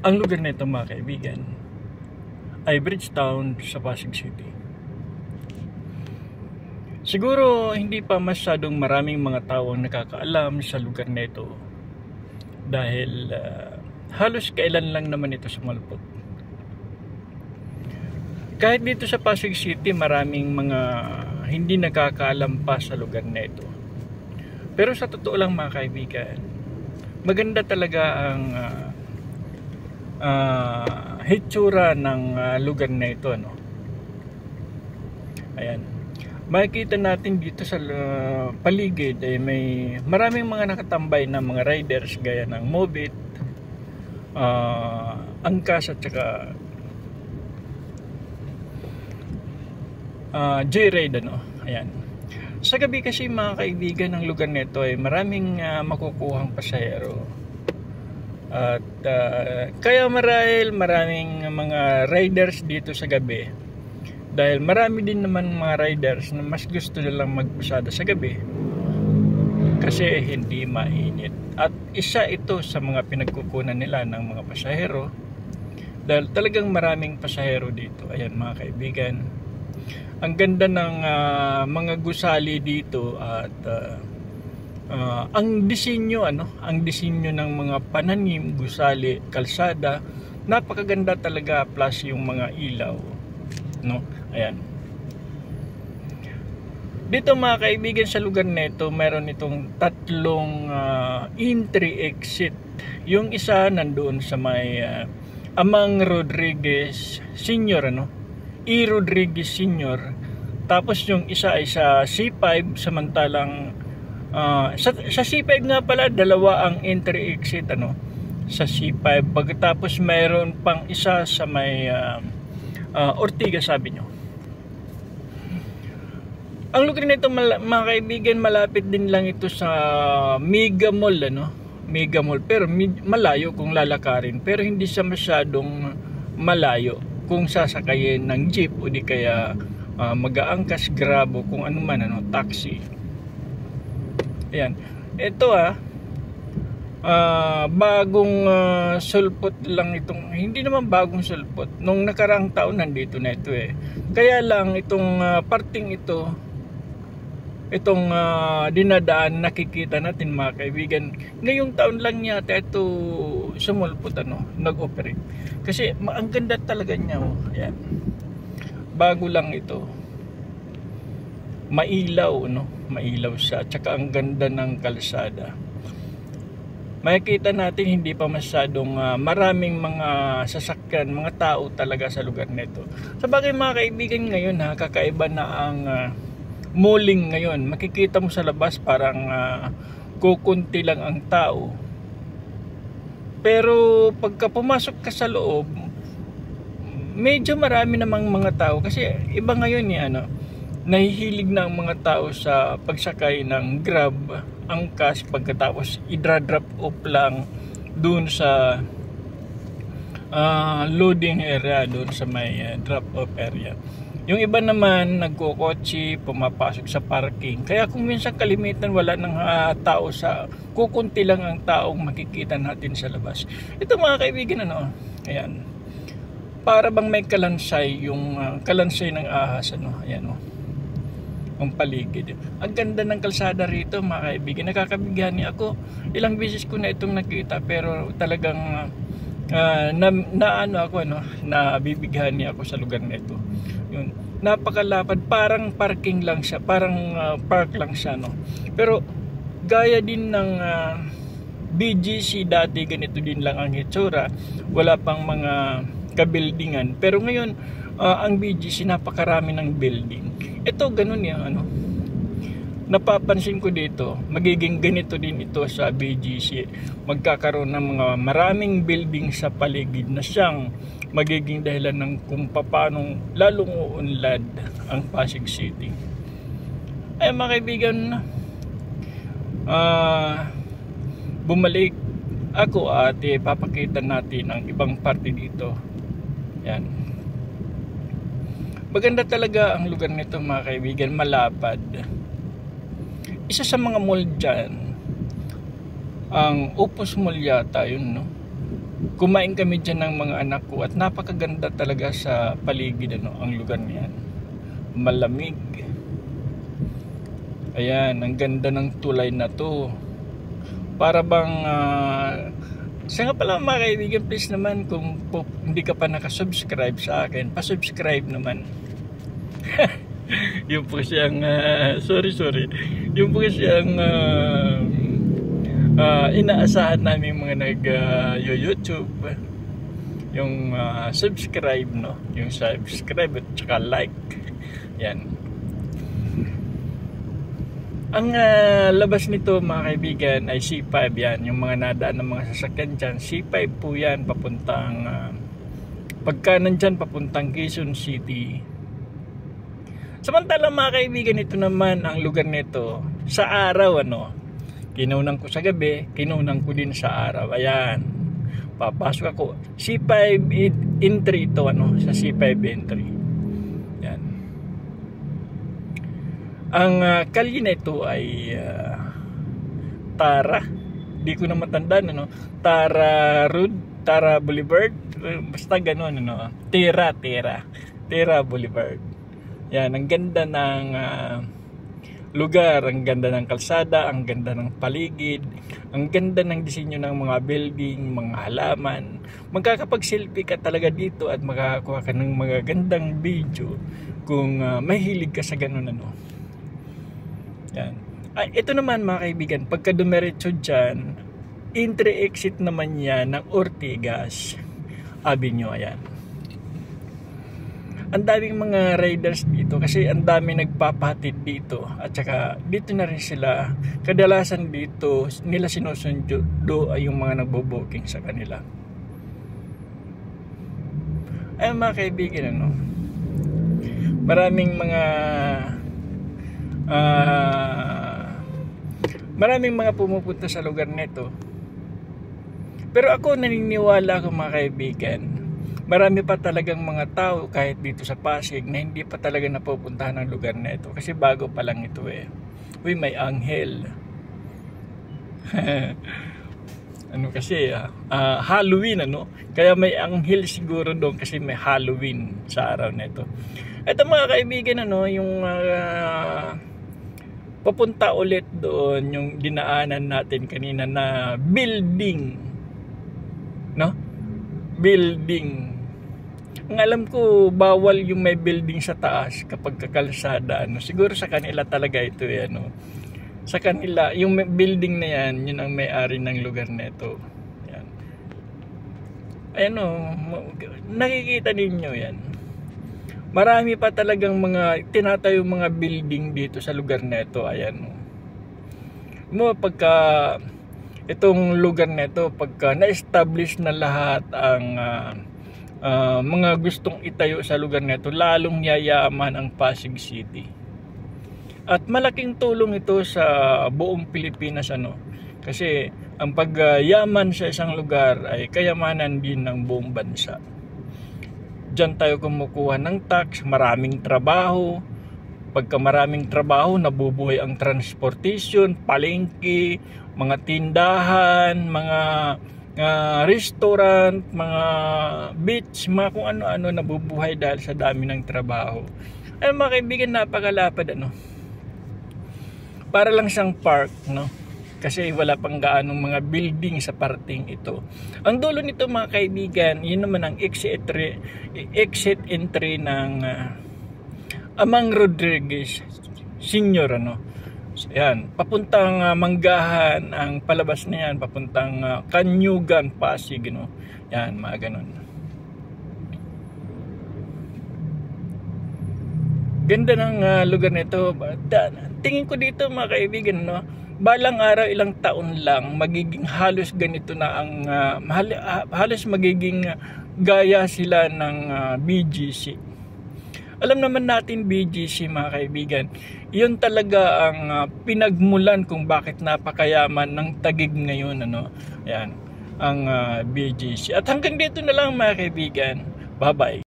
Ang lugar na ito mga kaibigan ay Bridgetown sa Pasig City. Siguro hindi pa masyadong maraming mga tao ang nakakaalam sa lugar na ito dahil halos kailan lang naman ito sumalpot. Kahit dito sa Pasig City maraming mga hindi nakakaalam pa sa lugar na ito. Pero sa totoo lang mga kaibigan, maganda talaga ang hitsura ng lugar na ito, no? Ayan. Makikita natin dito sa paligid ay may maraming mga nakatambay na mga riders gaya ng Mobit, Angkas at saka J-Ride, ano? Ayan. Sa gabi kasi mga kaibigan, ng lugar nito ay maraming makukuhang pasahero. At kaya marahil maraming mga riders dito sa gabi. Dahil marami din naman mga riders na mas gusto nilang magpasada sa gabi kasi hindi mainit. At isa ito sa mga pinagkukunan nila ng mga pasahero dahil talagang maraming pasahero dito. Ayan mga kaibigan, ang ganda ng mga gusali dito at ang disenyo, ang disenyo ng mga pananim, gusali, kalsada, napakaganda talaga, plus yung mga ilaw, no? Ayan. Dito mga kaibigan sa lugar nito, meron itong tatlong entry exit. Yung isa nandoon sa may Amang Rodriguez Sr., E. Rodriguez Sr. Tapos yung isa ay sa C5, samantalang sa C5 nga pala dalawa ang entry exit sa C5. Pagkatapos mayroon pang isa sa may Ortigas, sabi nyo. Ang lugar nito mga kaibigan, malapit din lang ito sa Mega Mall, Mega Mall, pero malayo kung lalakarin, pero hindi siya masyadong malayo kung sasakayin ng jeep o di kaya mag-aangkas, Grab o kung ano man, taxi. Ayan. Ito bagong sulpot lang itong, hindi naman bagong sulpot, nung nakaraang taon nandito na ito kaya lang itong parting itong dinadaan nakikita natin mga kaibigan, ngayong taon lang yata ito sumulpot, nag-operate kasi ang ganda talaga niya. Ayan, bago lang ito, mailaw, mailaw siya, tsaka ang ganda ng kalsada. Makikita natin hindi pa masyadong maraming mga sasakyan, mga tao talaga sa lugar nito. Sabagay mga kaibigan, ngayon kakaiba na ang mulling ngayon. Makikita mo sa labas parang kukunti lang ang tao. Pero pagka pumasok ka sa loob, medyo marami namang mga tao kasi iba ngayon nahihilig na ang mga tao sa pagsakay ng Grab, Angkas, pagkatapos i-drop off lang doon sa loading area, doon sa may drop off area. Yung iba naman nagkokotse, pumapasok sa parking. Kaya kung minsan kalimitan wala ng tao, sa kukunti lang ang taong makikita natin sa labas. Ito mga kaibigan, ayan, para bang may kalansay, yung kalansay ng ahas, ayan, ang paligid. Ang ganda ng kalsada rito mga kaibigan, nakakabighani ako. Ilang beses ko na itong nakita, pero talagang nabibighani ako sa lugar na ito. Yun, napakalapad, parang parking lang siya, parang park lang siya, pero gaya din ng BGC dati, ganito din lang ang hitsura, wala pang mga kabuildingan. Pero ngayon ang BGC napakarami ng building. Ito ganun napapansin ko dito, magiging ganito din ito sa BGC. Magkakaroon ng mga maraming building sa paligid na siyang magiging dahilan ng kung paano lalong uunlad ang Pasig City. Ay mga kaibigan, bumalik ako at papakita natin ang ibang parte dito. Yan. Maganda talaga ang lugar nito mga kaibigan, malapad. Isa sa mga mall dyan, ang Opus Mall yata yun, kumain kami dyan ng mga anak ko at napakaganda talaga sa paligid, ano, ang lugar niyan. Malamig. Ayan, ang ganda ng tulay na to. Para bang siya nga pala mga kaibigan, please naman kung hindi ka pa nakasubscribe sa akin, pasubscribe naman. Yung po siyang sorry yung po siyang inaasahan namin mga nag-YouTube, yung subscribe, no, yung subscribe at saka like. Yan. Ang labas nito mga kaibigan ay C5 yan, yung mga nadaan ng mga sasakyan dyan, C5 po yan papuntang pagka nandyan papuntang Quezon City. Samantala mga kaibigan, ito naman ang lugar nito sa araw, ano, kinunan ko sa gabi, kinunan ko din sa araw. Ayan, papasok ako C5 entry ito, ano, sa C5 entry. Yan. Ang kalye na ito ay Tara, di ko na matandaan, ano, Tara Road, Tara Boulevard, basta gano'n, ano, Tara Boulevard. Yan, ang ganda ng lugar, ang ganda ng kalsada, ang ganda ng paligid, ang ganda ng disenyo ng mga building, mga halaman. Magkakapag-selfie ka talaga dito at makakakuha ka ng mga gandang video kung mahilig ka sa ganun, ano. Yan. Ito naman mga kaibigan, pagka dumiretso dyan, entry-exit naman yan ng Ortigas Avenue. Ayan. Ang daming mga riders dito kasi ang dami nagpapahatid dito at saka dito na rin sila, kadalasan dito nila sinusundo ay yung mga nagbo-booking sa kanila. Ay mga kaibigan, ano, maraming mga pumupunta sa lugar nito. Pero ako naniniwala ako mga kaibigan, marami pa talagang mga tao kahit dito sa Pasig na hindi pa talaga napupuntahan ng lugar na ito kasi bago pa lang ito eh. Uy, may anghel. Ano kasi Halloween, ano, kaya may anghel siguro doon kasi may Halloween sa araw na ito. Ito mga kaibigan, ano, yung papunta ulit doon yung dinaanan natin kanina na building, no, building. Ang alam ko, bawal yung may building sa taas kapag kakalsada, ano. Siguro sa kanila talaga ito, ano. Sa kanila, yung building na yan, yun ang may-ari ng lugar na ito. Yan. Ayan, nakikita ninyo yan. Marami pa talagang mga tinatayo mga building dito sa lugar na ito. Ayan. Pagka itong lugar na ito, pagka na-establish na lahat ang mga gustong itayo sa lugar na ito, lalong yayaman ang Pasig City. At malaking tulong ito sa buong Pilipinas, ano. Kasi ang pagyaman sa isang lugar ay kayamanan din ng buong bansa. Diyan tayo kumukuha ng tax, maraming trabaho. Pagka maraming trabaho, nabubuhay ang transportation, palengke, mga tindahan, mga restaurant, mga beach, mga kung ano-ano nabubuhay dahil sa dami ng trabaho. Ay mga kaibigan, napakalapad, ano. Para lang siyang park, no? Kasi wala pang gaanong mga building sa parting ito. Ang dulo nito mga kaibigan, yun naman ang exit entry ng Amang Rodriguez Senior, ano. Yan, papuntang Manggahan ang palabas na yan, papuntang Kanyugan, Pasig, no. Yan, mga ganun. Ganda ng lugar nito. Tingin ko dito mga kaibigan, no, balang araw, ilang taon lang, magiging halos ganito na ang halos magiging gaya sila ng BGC. Alam naman natin BGC mga kaibigan, yun talaga ang pinagmulan kung bakit napakayaman ng Taguig ngayon, ano. Yan, ang BGC. At hanggang dito na lang mga kaibigan. Bye-bye.